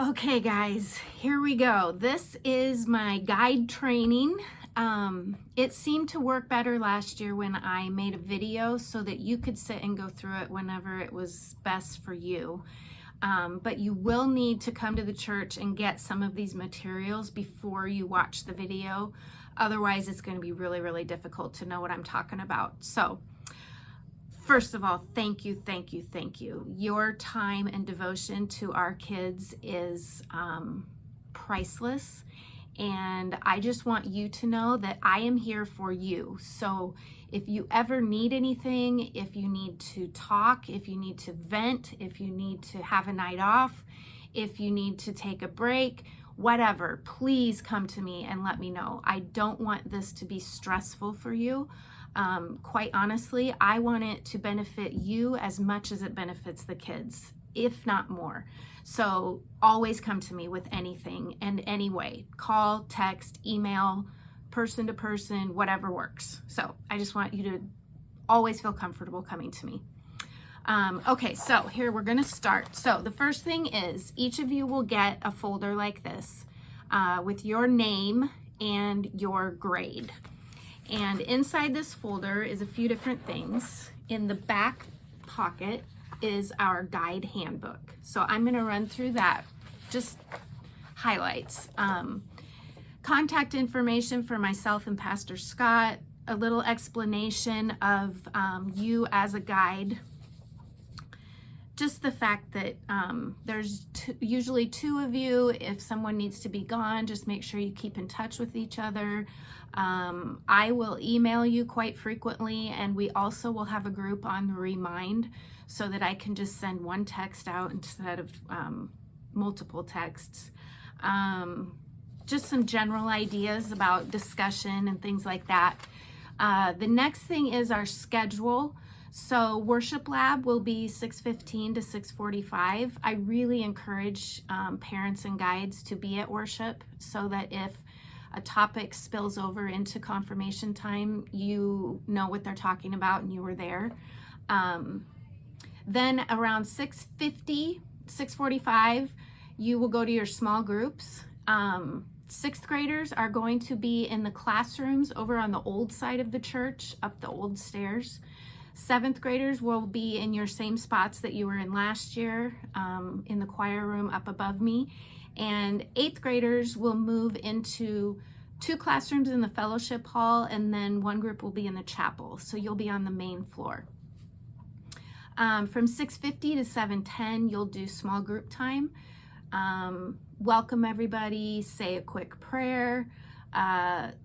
Okay, guys, here we go. This is my guide training. It seemed to work better last year when I made a video so that you could sit and go through it whenever it was best for you. But you will need to come to the church and get some of these materials before you watch the video. Otherwise, it's going to be really, really difficult to know what I'm talking about. So, first of all, thank you, thank you, thank you. Your time and devotion to our kids is priceless. And I just want you to know that I am here for you. So if you ever need anything, if you need to talk, if you need to vent, if you need to have a night off, if you need to take a break, whatever, please come to me and let me know. I don't want this to be stressful for you. Quite honestly, I want it to benefit you as much as it benefits the kids, if not more. So always come to me with anything and any way. Call, text, email, person to person, whatever works. So I just want you to always feel comfortable coming to me. Okay, so here we're gonna start. So the first thing is each of you will get a folder like this with your name and your grade. And inside this folder is a few different things. In the back pocket is our guide handbook. So I'm going to run through that, just highlights. Contact information for myself and Pastor Scott, a little explanation of you as a guide. Just the fact that there's usually two of you. If someone needs to be gone, just make sure you keep in touch with each other. I will email you quite frequently, and we also will have a group on the Remind so that I can just send one text out instead of multiple texts. Just some general ideas about discussion and things like that. The next thing is our schedule. So Worship Lab will be 6:15 to 6:45. I really encourage parents and guides to be at worship so that if a topic spills over into confirmation time, you know what they're talking about and you were there. Then around 6:50, 6:45, you will go to your small groups. Sixth graders are going to be in the classrooms over on the old side of the church, up the old stairs. Seventh graders will be in your same spots that you were in last year, in the choir room up above me. And eighth graders will move into two classrooms in the fellowship hall, and then one group will be in the chapel. So you'll be on the main floor. From 6:50 to 7:10, you'll do small group time. Welcome everybody, say a quick prayer.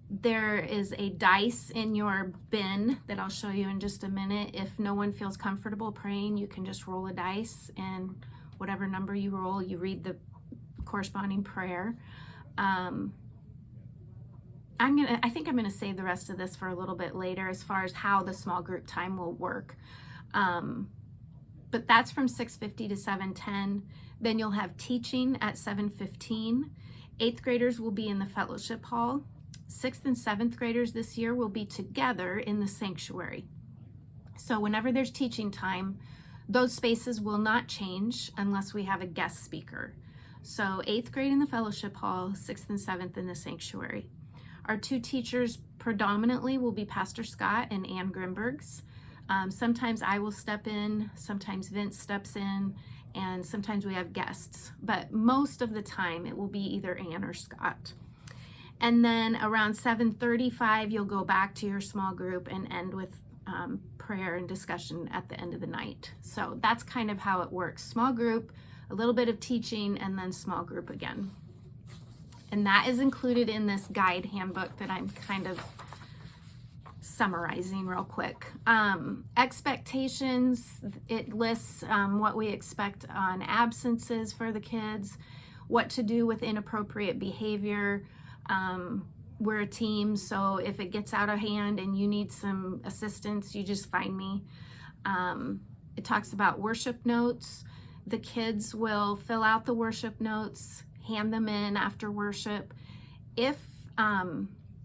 There is a dice in your bin that I'll show you in just a minute. If no one feels comfortable praying, you can just roll a dice, and whatever number you roll, you read the corresponding prayer. I think I'm gonna save the rest of this for a little bit later as far as how the small group time will work. But that's from 6:50 to 7:10. Then you'll have teaching at 7:15. Eighth graders will be in the fellowship hall. Sixth and seventh graders this year will be together in the sanctuary. So whenever there's teaching time, those spaces will not change unless we have a guest speaker. So eighth grade in the fellowship hall, sixth and seventh in the sanctuary. Our two teachers predominantly will be Pastor Scott and Ann Grimbergs. Sometimes I will step in, sometimes Vince steps in, and sometimes we have guests. But most of the time it will be either Ann or Scott. And then around 7:35, you'll go back to your small group and end with prayer and discussion at the end of the night. So that's kind of how it works. Small group, a little bit of teaching, and then small group again. And that is included in this guide handbook that I'm kind of summarizing real quick. Expectations, it lists what we expect on absences for the kids, what to do with inappropriate behavior. We're a team, so if it gets out of hand and you need some assistance, you just find me. It talks about worship notes. The kids will fill out the worship notes, hand them in after worship. If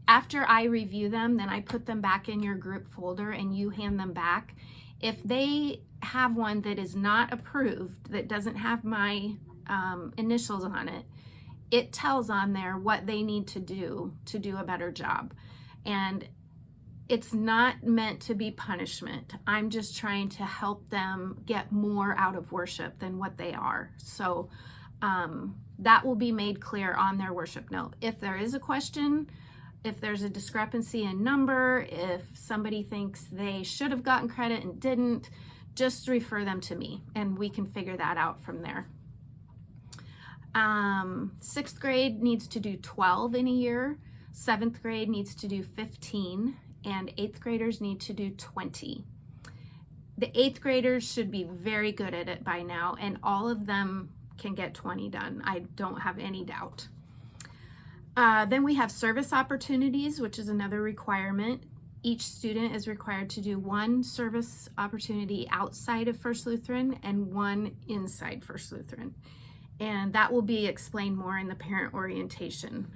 after I review them, then I put them back in your group folder and you hand them back. If they have one that is not approved, that doesn't have my initials on it, it tells on there what they need to do a better job. And it's not meant to be punishment. I'm just trying to help them get more out of worship than what they are. So that will be made clear on their worship note. If there is a question, if there's a discrepancy in number, if somebody thinks they should have gotten credit and didn't, just refer them to me and we can figure that out from there. 6th grade needs to do 12 in a year. 7th grade needs to do 15, and 8th graders need to do 20. The 8th graders should be very good at it by now, and all of them can get 20 done. I don't have any doubt. Then we have service opportunities, which is another requirement. Each student is required to do 1 service opportunity outside of First Lutheran and 1 inside First Lutheran. And that will be explained more in the parent orientation.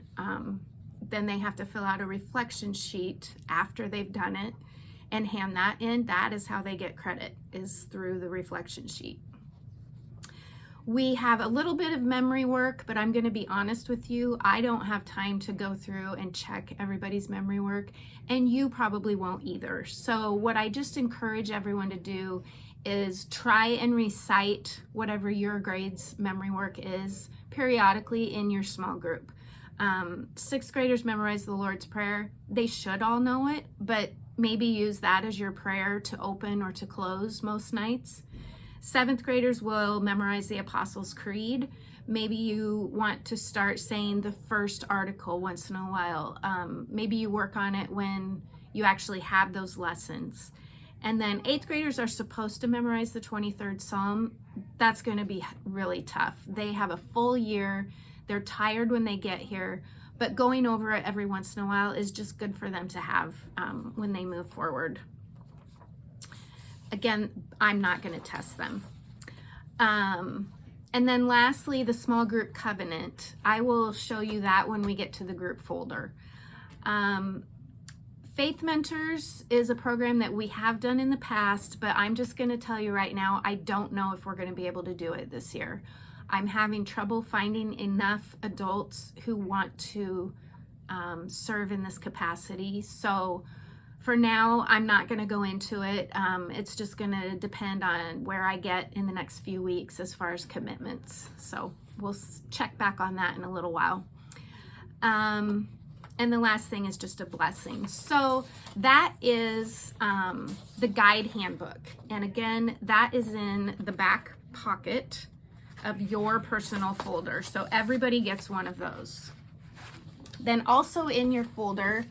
Then they have to fill out a reflection sheet after they've done it and hand that in. That is how they get credit, is through the reflection sheet. We have a little bit of memory work, but I'm going to be honest with you, I don't have time to go through and check everybody's memory work, and you probably won't either. So what I just encourage everyone to do is try and recite whatever your grade's memory work is periodically in your small group. 6th graders memorize the Lord's Prayer. They should all know it, but maybe use that as your prayer to open or to close most nights. 7th graders will memorize the Apostles' Creed. Maybe you want to start saying the first article once in a while. Maybe you work on it when you actually have those lessons. And then 8th graders are supposed to memorize the 23rd Psalm. That's going to be really tough. They have a full year. They're tired when they get here, but going over it every once in a while is just good for them to have when they move forward. Again, I'm not going to test them. And then lastly, the small group covenant. I will show you that when we get to the group folder. Faith Mentors is a program that we have done in the past, but I'm just going to tell you right now, I don't know if we're going to be able to do it this year. I'm having trouble finding enough adults who want to serve in this capacity. So for now, I'm not going to go into it. It's just going to depend on where I get in the next few weeks as far as commitments. So we'll check back on that in a little while. And the last thing is just a blessing. So that is the guide handbook. And again, that is in the back pocket of your personal folder. So everybody gets one of those. Then also in your folder,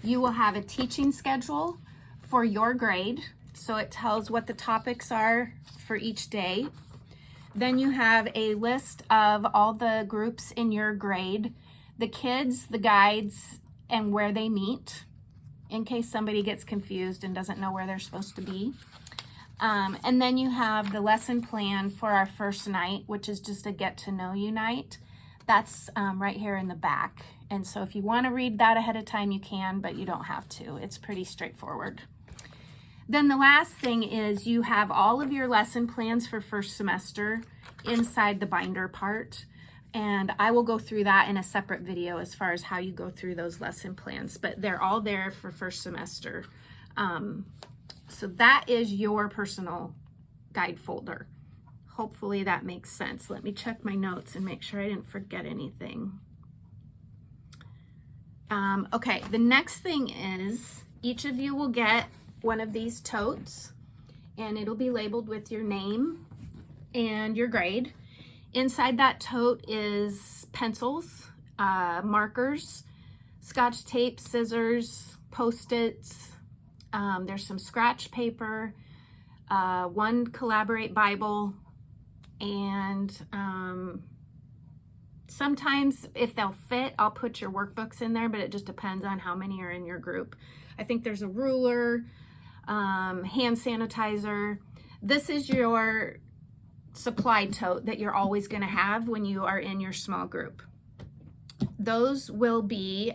you will have a teaching schedule for your grade. So it tells what the topics are for each day. Then you have a list of all the groups in your grade, the kids, the guides, and where they meet, in case somebody gets confused and doesn't know where they're supposed to be. And then you have the lesson plan for our first night, which is just a get to know you night. That's right here in the back. And so if you want to read that ahead of time, you can, but you don't have to. It's pretty straightforward. Then the last thing is you have all of your lesson plans for first semester inside the binder part. And I will go through that in a separate video as far as how you go through those lesson plans, but they're all there for first semester. So that is your personal guide folder. Hopefully that makes sense. Let me check my notes and make sure I didn't forget anything. Okay, the next thing is each of you will get one of these totes, and it'll be labeled with your name and your grade. Inside that tote is pencils, markers, Scotch tape, scissors, Post-its. There's some scratch paper, one Collaborate Bible, and sometimes if they'll fit, I'll put your workbooks in there, but it just depends on how many are in your group. I think there's a ruler, hand sanitizer. This is your supply tote that you're always going to have when you are in your small group. Those will be,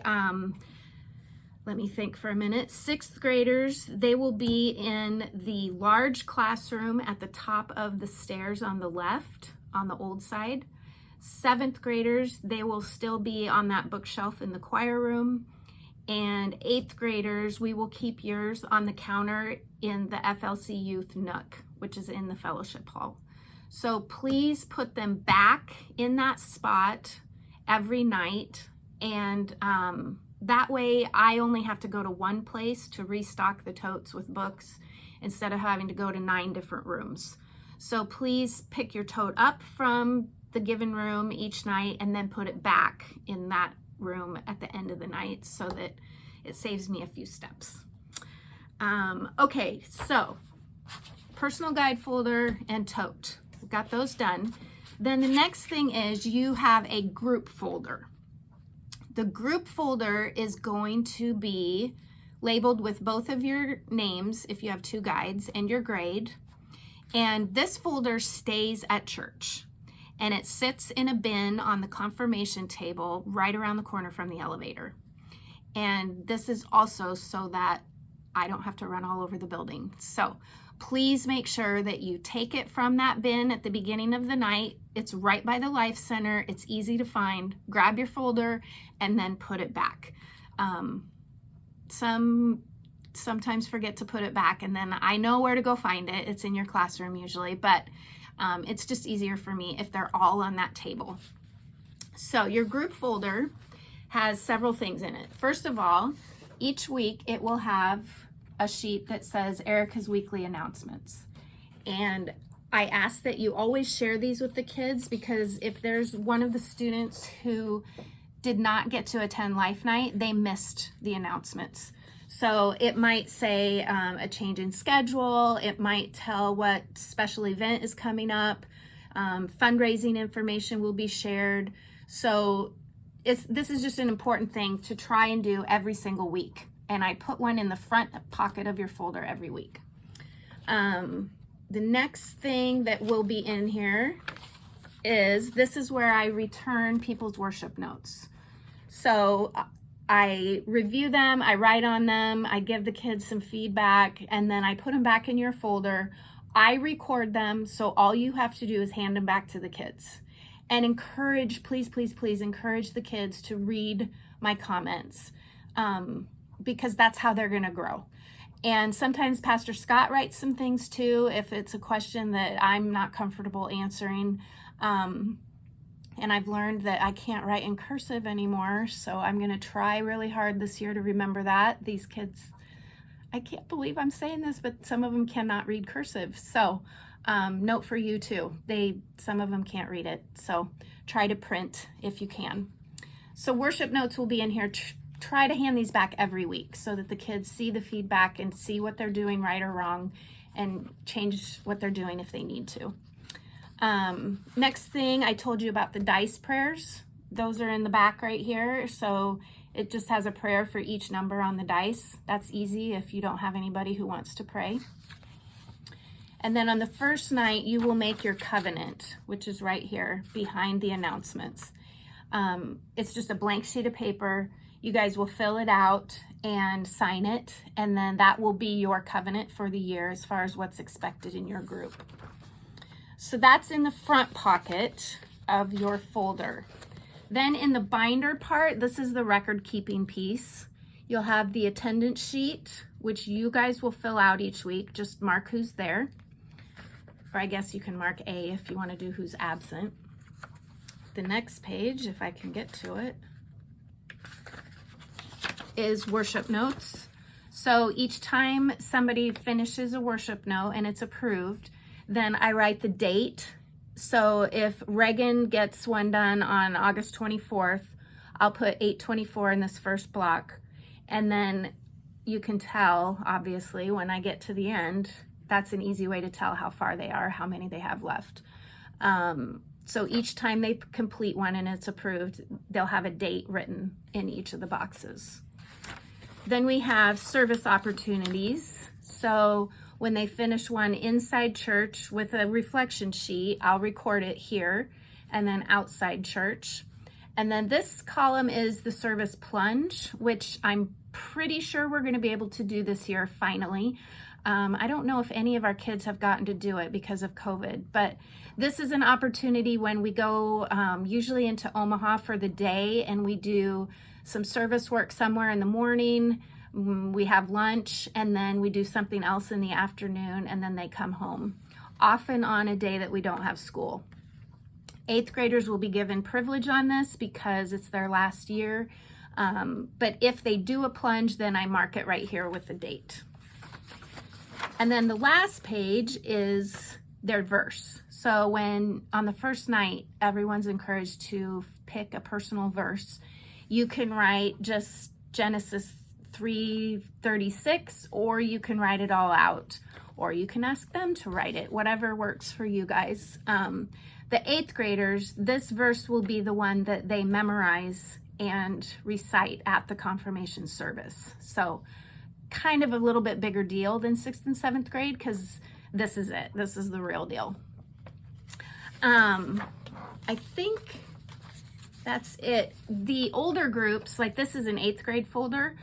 let me think for a minute, 6th graders, they will be in the large classroom at the top of the stairs on the left on the old side. 7th graders, they will still be on that bookshelf in the choir room. And 8th graders, we will keep yours on the counter in the FLC Youth Nook, which is in the fellowship hall. So please put them back in that spot every night. And that way I only have to go to one place to restock the totes with books instead of having to go to 9 different rooms. So please pick your tote up from the given room each night and then put it back in that room at the end of the night so that it saves me a few steps. Okay, so personal guide folder and tote. We've got those done. Then the next thing is you have a group folder. The group folder is going to be labeled with both of your names if you have 2 guides and your grade. And this folder stays at church. And it sits in a bin on the confirmation table right around the corner from the elevator. And this is also so that I don't have to run all over the building. So please make sure that you take it from that bin at the beginning of the night. It's right by the Life Center. It's easy to find. Grab your folder and then put it back. Sometimes forget to put it back, and then I know where to go find it. It's in your classroom usually, but it's just easier for me if they're all on that table. So your group folder has several things in it. First of all, each week it will have a sheet that says Erica's weekly announcements. And I ask that you always share these with the kids, because if there's one of the students who did not get to attend Life Night, they missed the announcements. So it might say a change in schedule. It might tell what special event is coming up. Fundraising information will be shared. So this is just an important thing to try and do every single week. And I put one in the front pocket of your folder every week. The next thing that will be in here is, this is where I return people's worship notes. So I review them, I write on them, I give the kids some feedback, and then I put them back in your folder. I record them, so all you have to do is hand them back to the kids. And encourage, please, please, please encourage the kids to read my comments, because that's how they're gonna grow. And sometimes Pastor Scott writes some things too, if it's a question that I'm not comfortable answering. And I've learned that I can't write in cursive anymore, so I'm gonna try really hard this year to remember that. These kids, I can't believe I'm saying this, but some of them cannot read cursive. So note for you too, some of them can't read it, so try to print if you can. So worship notes will be in here. Try to hand these back every week so that the kids see the feedback and see what they're doing right or wrong and change what they're doing if they need to. Next thing, I told you about the dice prayers. Those are in the back right here. So it just has a prayer for each number on the dice. That's easy if you don't have anybody who wants to pray. And then on the first night, you will make your covenant, which is right here behind the announcements. It's just a blank sheet of paper. You guys will fill it out and sign it, and then that will be your covenant for the year as far as what's expected in your group. So that's in the front pocket of your folder. Then in the binder part, this is the record keeping piece. You'll have the attendance sheet, which you guys will fill out each week. Just mark who's there. Or I guess you can mark A if you want to do who's absent. The next page, if I can get to it, is worship notes. So each time somebody finishes a worship note and it's approved, then I write the date. So if Reagan gets one done on August 24th, I'll put 8/24 in this first block. And then you can tell, obviously, when I get to the end, that's an easy way to tell how far they are, how many they have left. So each time they complete one and it's approved, they'll have a date written in each of the boxes. Then we have service opportunities. So when they finish one inside church with a reflection sheet, I'll record it here, and then outside church. And then this column is the service plunge, which I'm pretty sure we're going to be able to do this year finally. I don't know if any of our kids have gotten to do it because of COVID, but this is an opportunity when we go usually into Omaha for the day, and we do some service work somewhere in the morning. We have lunch, and then we do something else in the afternoon, and then they come home, often on a day that we don't have school. 8th graders will be given privilege on this because it's their last year. But if they do a plunge, then I mark it right here with the date. And then the last page is their verse. So when on the first night, everyone's encouraged to pick a personal verse. You can write just Genesis 3:36, or you can write it all out, or you can ask them to write it, whatever works for you guys. The 8th graders, this verse will be the one that they memorize and recite at the confirmation service. So kind of a little bit bigger deal than 6th and 7th grade, because this is it. This is the real deal. I think that's it. The older groups, like this is an 8th grade folder,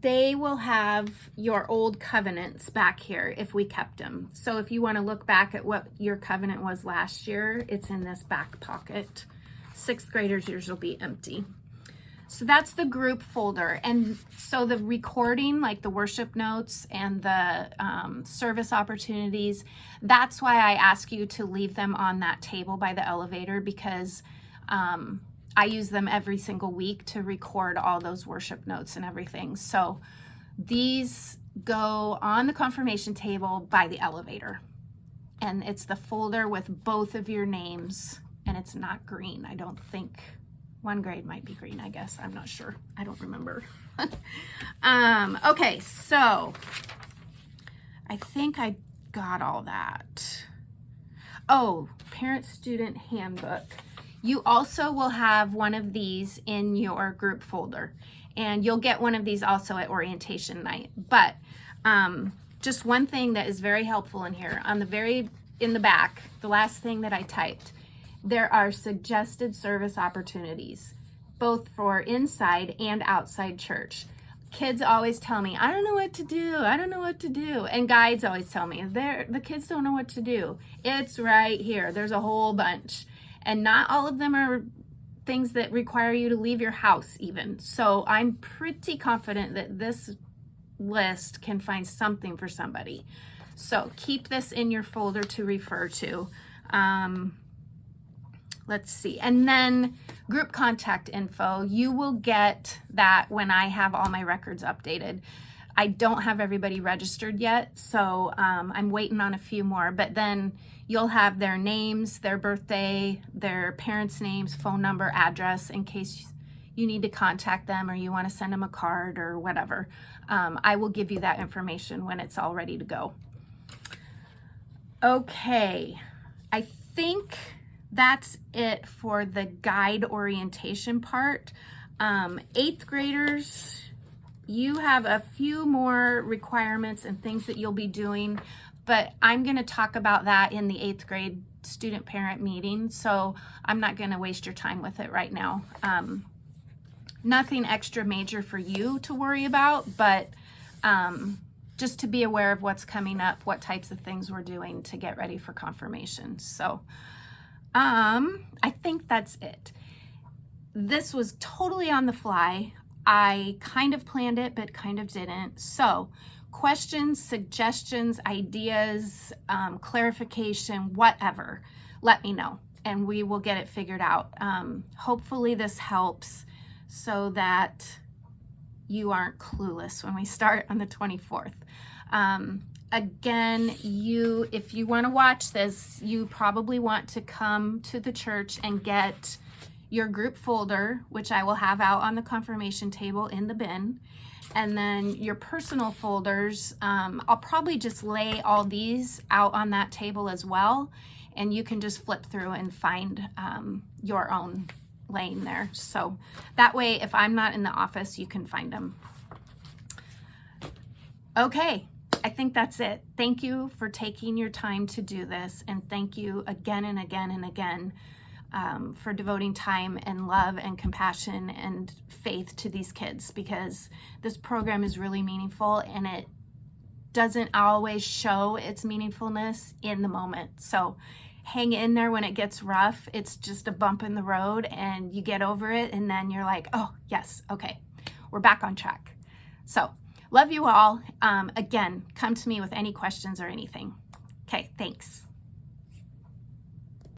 they will have your old covenants back here if we kept them. So if you want to look back at what your covenant was last year, it's in this back pocket. 6th graders, yours will be empty. So that's the group folder. And so the recording, like the worship notes and the service opportunities, that's why I ask you to leave them on that table by the elevator, because I use them every single week to record all those worship notes and everything. So these go on the confirmation table by the elevator. And it's the folder with both of your names, and it's not green, I don't think. One grade might be green, I guess. I'm not sure. I don't remember. Okay, so I think I got all that. Oh, parent-student handbook. You also will have one of these in your group folder, and you'll get one of these also at orientation night. But just one thing that is very helpful in here, on the in the back, the last thing that I typed, there are suggested service opportunities, both for inside and outside church. Kids always tell me, I don't know what to do. I don't know what to do. And guides always tell me, the kids don't know what to do. It's right here. There's a whole bunch. And not all of them are things that require you to leave your house even. So I'm pretty confident that this list can find something for somebody. So keep this in your folder to refer to. Let's see. And then group contact info, you will get that when I have all my records updated. I don't have everybody registered yet, so I'm waiting on a few more, but then you'll have their names, their birthday, their parents' names, phone number, address, in case you need to contact them or you want to send them a card or whatever. I will give you that information when it's all ready to go. Okay, I think that's it for the guide orientation part. 8th graders, you have a few more requirements and things that you'll be doing, but I'm going to talk about that in the 8th grade student parent meeting, so I'm not going to waste your time with it right now. Nothing extra major for you to worry about, but just to be aware of what's coming up, what types of things we're doing to get ready for confirmation. So I think that's it. This was totally on the fly. I kind of planned it, but kind of didn't. So questions, suggestions, ideas, clarification, whatever, let me know and we will get it figured out. Hopefully this helps so that you aren't clueless when we start on the 24th. Again, if you want to watch this, you probably want to come to the church and get your group folder, which I will have out on the confirmation table in the bin, and then your personal folders. I'll probably just lay all these out on that table as well, and you can just flip through and find your own laying there. So that way, if I'm not in the office, you can find them. Okay. I think that's it. Thank you for taking your time to do this, and thank you again and again and again for devoting time and love and compassion and faith to these kids, because this program is really meaningful and it doesn't always show its meaningfulness in the moment. So hang in there when it gets rough. It's just a bump in the road and you get over it, and then you're like, oh yes, okay, we're back on track. So love you all. Again, come to me with any questions or anything. Okay, thanks.